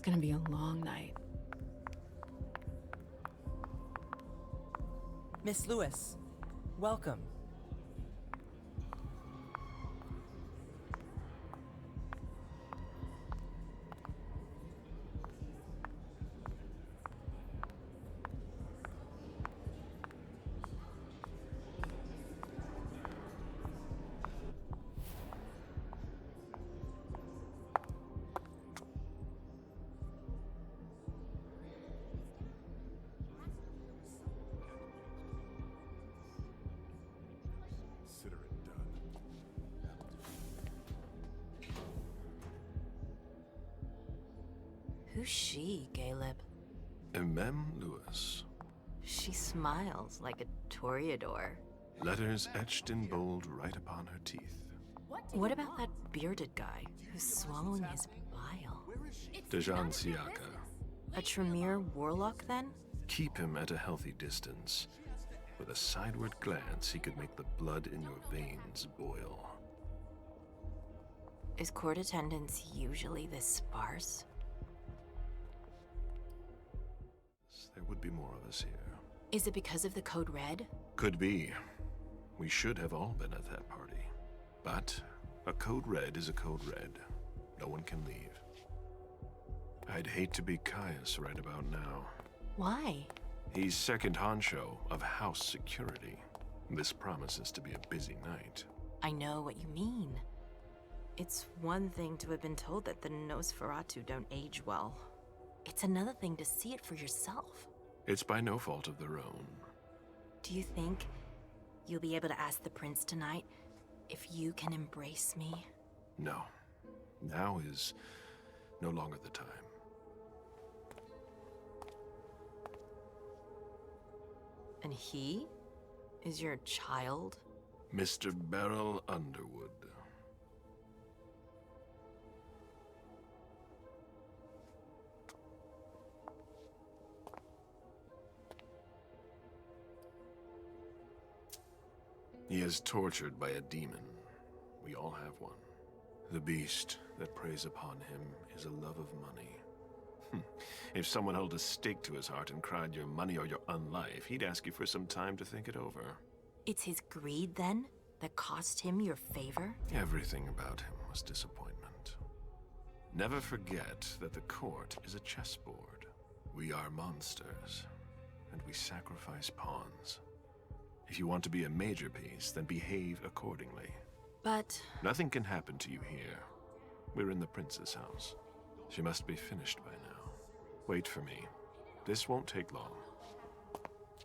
gonna be a long night. Miss Lewis, welcome. Consider it done. Who's she, Caleb? Mem Lewis. She smiles like a toreador. Letters etched in bold right upon her teeth. What about that bearded guy who's swallowing his bile? Dejan Siaka. A Tremere warlock, then? Keep him at a healthy distance. With a sideward glance, he could make the blood in your veins boil. Is court attendance usually this sparse? There would be more of us here. Is it because of the Code Red? Could be. We should have all been at that party. But a Code Red is a Code Red. No one can leave. I'd hate to be Caius right about now. Why? He's second honcho of house security. This promises to be a busy night. I know what you mean. It's one thing to have been told that the Nosferatu don't age well. It's another thing to see it for yourself. It's by no fault of their own. Do you think you'll be able to ask the prince tonight if you can embrace me? No. Now is no longer the time. And he is your child? Mr. Beryl Underwood. He is tortured by a demon. We all have one. The beast that preys upon him is a love of money. If someone held a stake to his heart and cried your money or your unlife, he'd ask you for some time to think it over. It's his greed, then, that cost him your favor? Everything about him was disappointment. Never forget that the court is a chessboard. We are monsters, and we sacrifice pawns. If you want to be a major piece, then behave accordingly. But... Nothing can happen to you here. We're in the prince's house. She must be finished by now. Wait for me. This won't take long.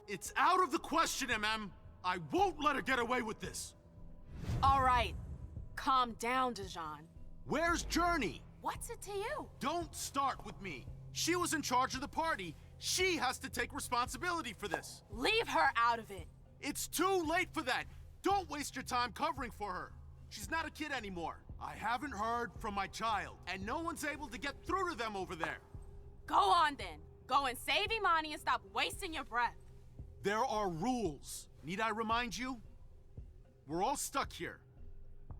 It's out of the question, MM! I won't let her get away with this! All right. Calm down, Dejan. Where's Journey? What's it to you? Don't start with me. She was in charge of the party. She has to take responsibility for this. Leave her out of it. It's too late for that. Don't waste your time covering for her. She's not a kid anymore. I haven't heard from my child, and no one's able to get through to them over there. Go on then. Go and save Imani and stop wasting your breath. There are rules. Need I remind you? We're all stuck here.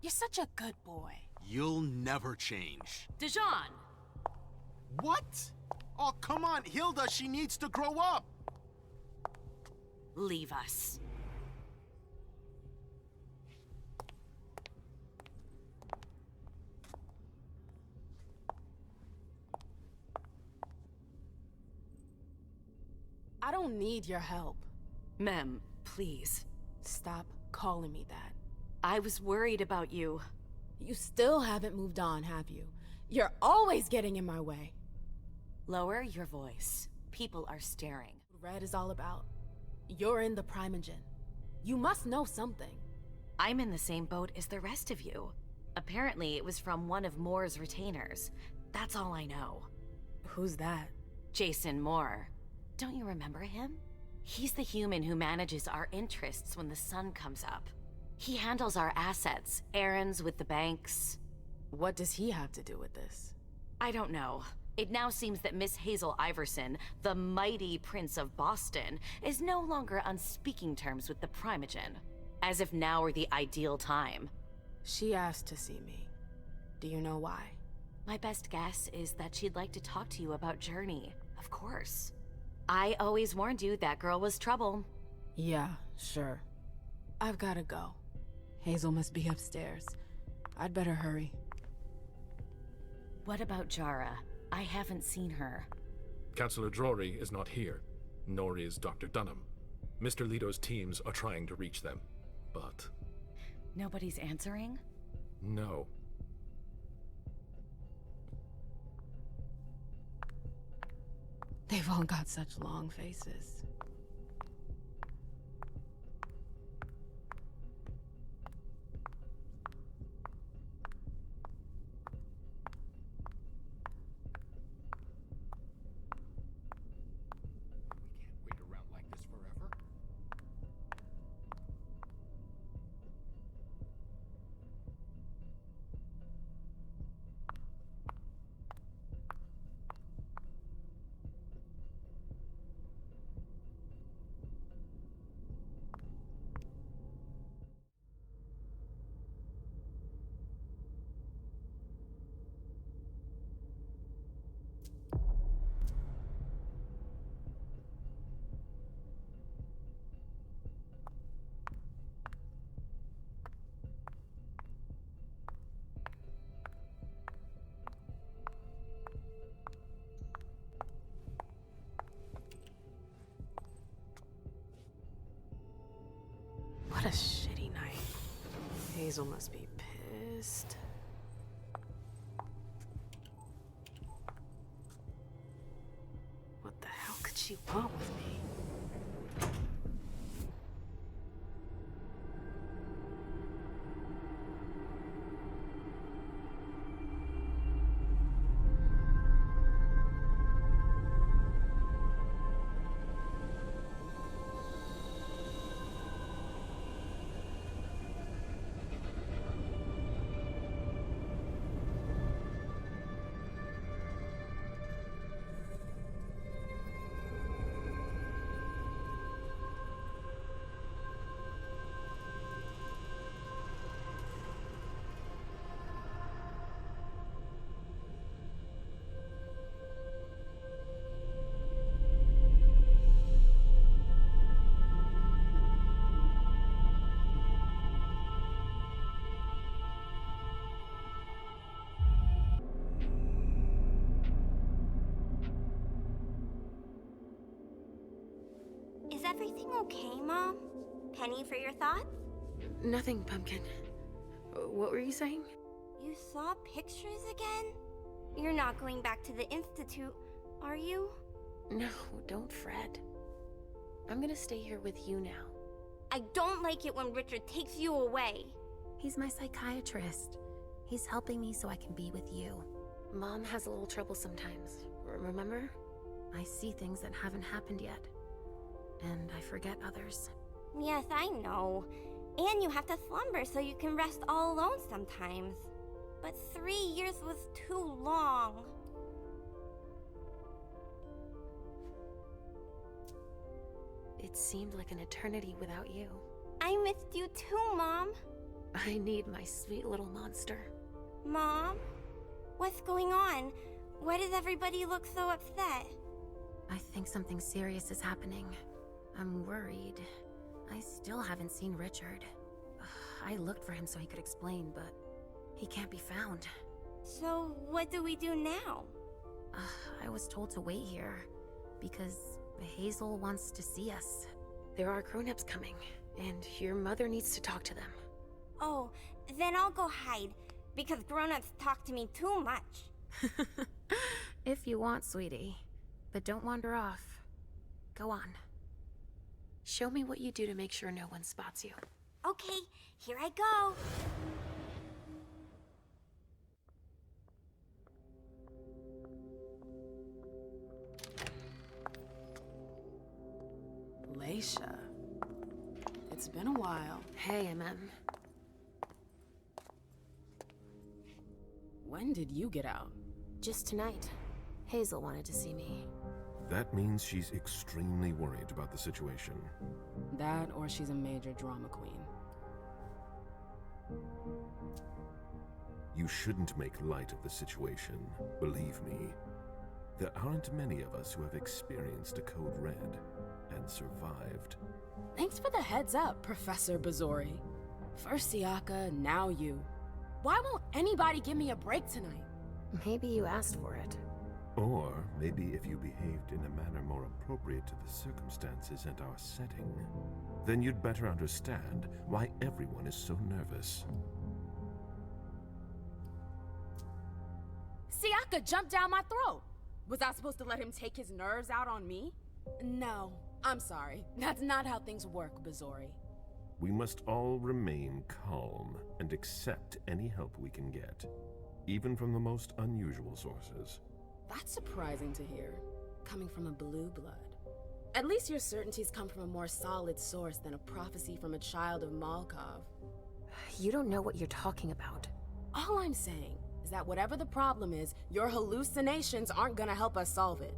You're such a good boy. You'll never change. Dejan! What? Oh, come on, Hilda, she needs to grow up. leave us. I don't need your help. Mem, please. Stop calling me that. I was worried about you. You still haven't moved on, have you? You're always getting in my way. Lower your voice. People are staring. What Red is all about. You're in the Primogen. You must know something. I'm in the same boat as the rest of you. Apparently, it was from one of Moore's retainers. That's all I know. Who's that? Jason Moore. Don't you remember him? He's the human who manages our interests when the sun comes up. He handles our assets, errands with the banks. What does he have to do with this? I don't know. It now seems that Miss Hazel Iverson, the mighty Prince of Boston, is no longer on speaking terms with the Primogen. As if now were the ideal time. She asked to see me. Do you know why? My best guess is that she'd like to talk to you about Journey, of course. I always warned you that girl was trouble. Yeah, sure. I've gotta go. Hazel must be upstairs. I'd better hurry. What about Jara? I haven't seen her. Councillor Drury is not here, nor is Dr. Dunham. Mr. Leto's teams are trying to reach them, but... Nobody's answering? no. They've all got such long faces. We can't wait around like this forever. What a shitty night. Hazel must be pissed. What the hell could she want with me? Is everything okay, Mom? Penny for your thoughts? Nothing, Pumpkin. What were you saying? You saw pictures again? You're not going back to the Institute, are you? No, don't fret. I'm gonna stay here with you now. I don't like it when Richard takes you away. He's my psychiatrist. He's helping me so I can be with you. Mom has a little trouble sometimes, remember? I see things that haven't happened yet. And I forget others. Yes, I know. And you have to slumber so you can rest all alone sometimes. But 3 years was too long. It seemed like an eternity without you. I missed you too, Mom. I need my sweet little monster. Mom? What's going on? Why does everybody look so upset? I think something serious is happening. I'm worried. I still haven't seen Richard. I looked for him so he could explain, but he can't be found. So, what do we do now? I was told to wait here, because Hazel wants to see us. There are grown-ups coming, and your mother needs to talk to them. Oh, then I'll go hide, because grown-ups talk to me too much. If you want, sweetie. But don't wander off. Go on. Show me what you do to make sure no one spots you. Okay, here I go. Leisha. It's been a while. Hey, MM. When did you get out? Just tonight. Hazel wanted to see me. That means she's extremely worried about the situation. That or she's a major drama queen. You shouldn't make light of the situation. Believe me, there aren't many of us who have experienced a code red and survived. Thanks for the heads up, Professor Bazori. First Siaka, now you. Why won't anybody give me a break tonight? Maybe you asked for it. Or maybe if you behaved in a manner more appropriate to the circumstances and our setting, then you'd better understand why everyone is so nervous. Siaka jumped down my throat. Was I supposed to let him take his nerves out on me? No, I'm sorry. That's not how things work, Bazori. We must all remain calm and accept any help we can get, even from the most unusual sources. That's surprising to hear, coming from a blue blood. At least your certainties come from a more solid source than a prophecy from a child of Malkov. You don't know what you're talking about. All I'm saying is that whatever the problem is, your hallucinations aren't gonna help us solve it.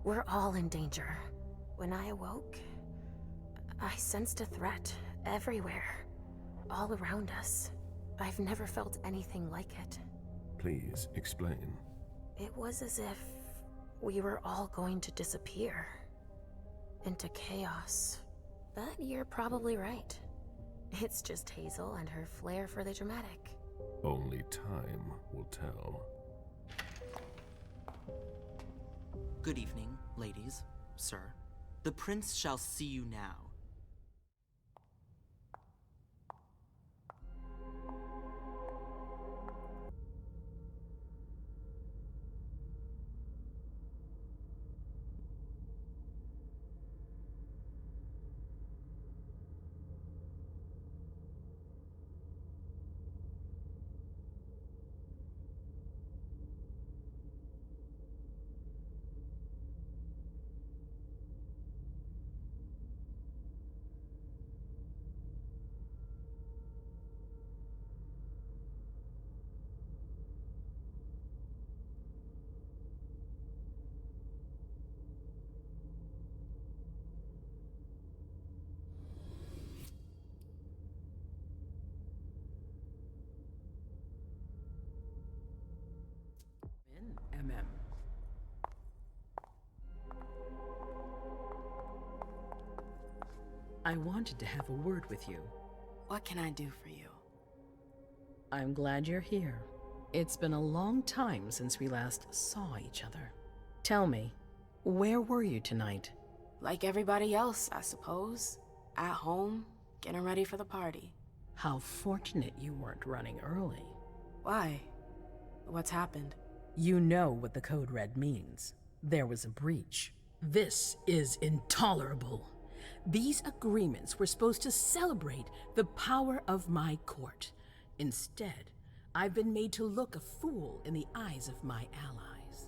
We're all in danger. When I awoke, I sensed a threat everywhere, all around us. I've never felt anything like it. Please explain. It was as if we were all going to disappear into chaos. But you're probably right. It's just Hazel and her flair for the dramatic. Only time will tell. Good evening, ladies, sir. The prince shall see you now. I wanted to have a word with you. What can I do for you? I'm glad you're here. It's been a long time since we last saw each other. Tell me, where were you tonight? Like everybody else, I suppose. At home, getting ready for the party. How fortunate you weren't running early. Why? What's happened? You know what the Code Red means. There was a breach. This is intolerable. These agreements were supposed to celebrate the power of my court. Instead, I've been made to look a fool in the eyes of my allies.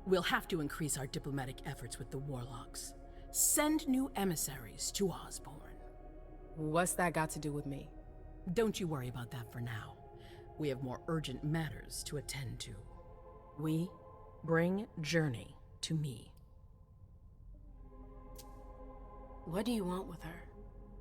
We'll have to increase our diplomatic efforts with the Warlocks. Send new emissaries to Osborne. What's that got to do with me? Don't you worry about that for now. We have more urgent matters to attend to. We bring Journey to me. What do you want with her?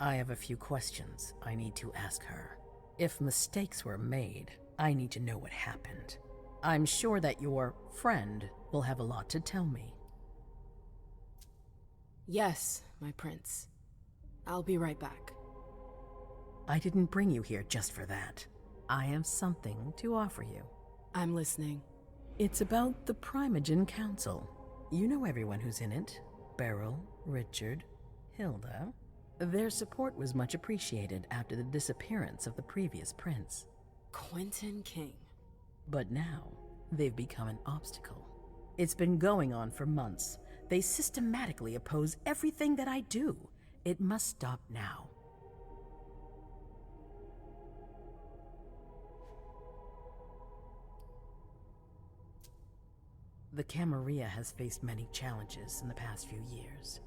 I have a few questions I need to ask her. If mistakes were made, I need to know what happened. I'm sure that your friend will have a lot to tell me. Yes, my prince. I'll be right back. I didn't bring you here just for that. I have something to offer you. I'm listening. It's about the Primogen Council. You know everyone who's in it. Beryl, Richard, Hilda. Their support was much appreciated after the disappearance of the previous prince. Quentin King. But now, they've become an obstacle. It's been going on for months. They systematically oppose everything that I do. It must stop now. The Camarilla has faced many challenges in the past few years.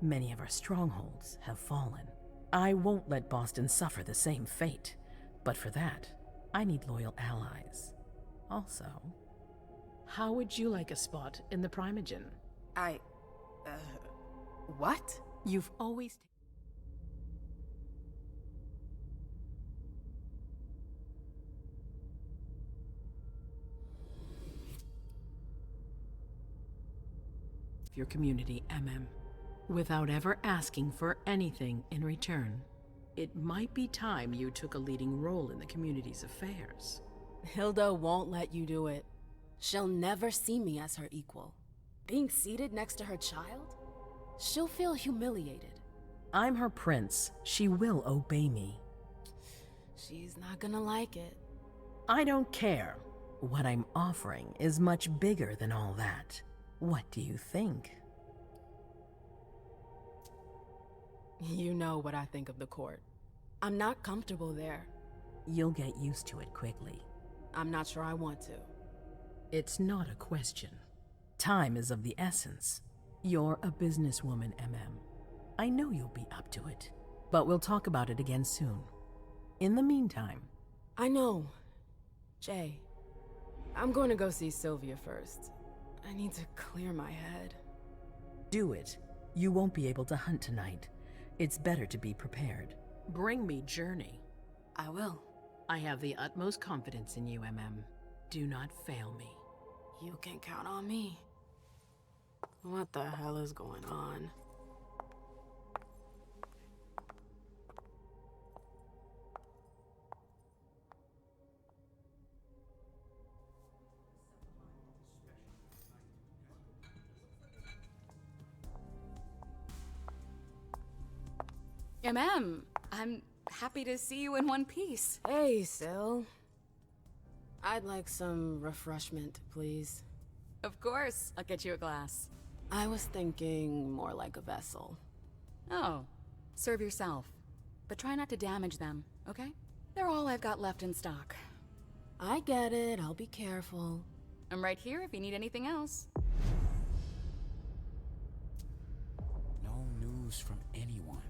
Many of our strongholds have fallen. I won't let Boston suffer the same fate, but for that, I need loyal allies. Also, how would you like a spot in the Primogen? What? You've always... your community, without ever asking for anything in return. It might be time you took a leading role in the community's affairs. Hilda won't let you do it. She'll never see me as her equal. Being seated next to her child? She'll feel humiliated. I'm her prince. She will obey me. She's not gonna like it. I don't care. What I'm offering is much bigger than all that. What do you think? You know what I think of the court. I'm not comfortable there. You'll get used to it quickly. I'm not sure I want to. It's not a question. Time is of the essence. You're a businesswoman, I know you'll be up to it, but we'll talk about it again soon. In the meantime... I know. Jay, I'm going to go see Sylvia first. I need to clear my head. Do it. You won't be able to hunt tonight. It's better to be prepared. Bring me Journey. I will. I have the utmost confidence in you, Do not fail me. You can count on me. What the hell is going on? I'm happy to see you in one piece. Hey, Syl. I'd like some refreshment, please. Of course, I'll get you a glass. I was thinking more like a vessel. Oh, serve yourself. But try not to damage them, okay? They're all I've got left in stock. I get it, I'll be careful. I'm right here if you need anything else. No news from anyone.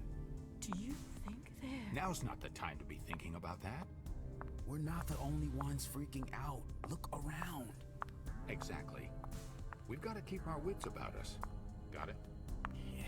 Do you think they're... Now's not the time to be thinking about that. We're not the only ones freaking out. Look around. Exactly. We've got to keep our wits about us. Got it? Yeah.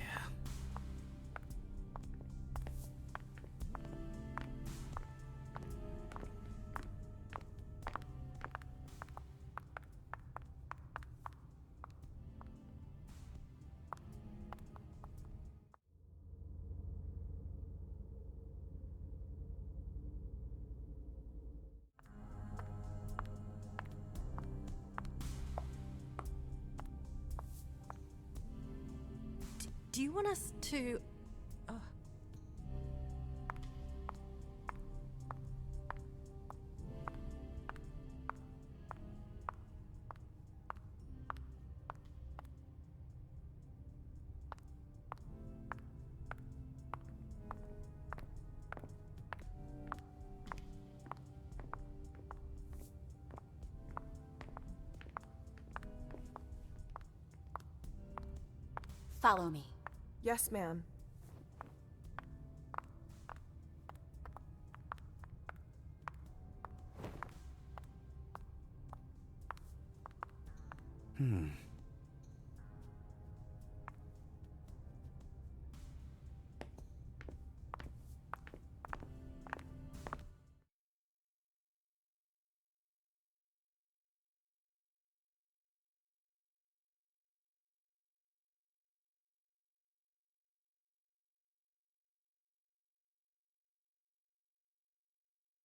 Do you want us to... Follow me. Yes, ma'am.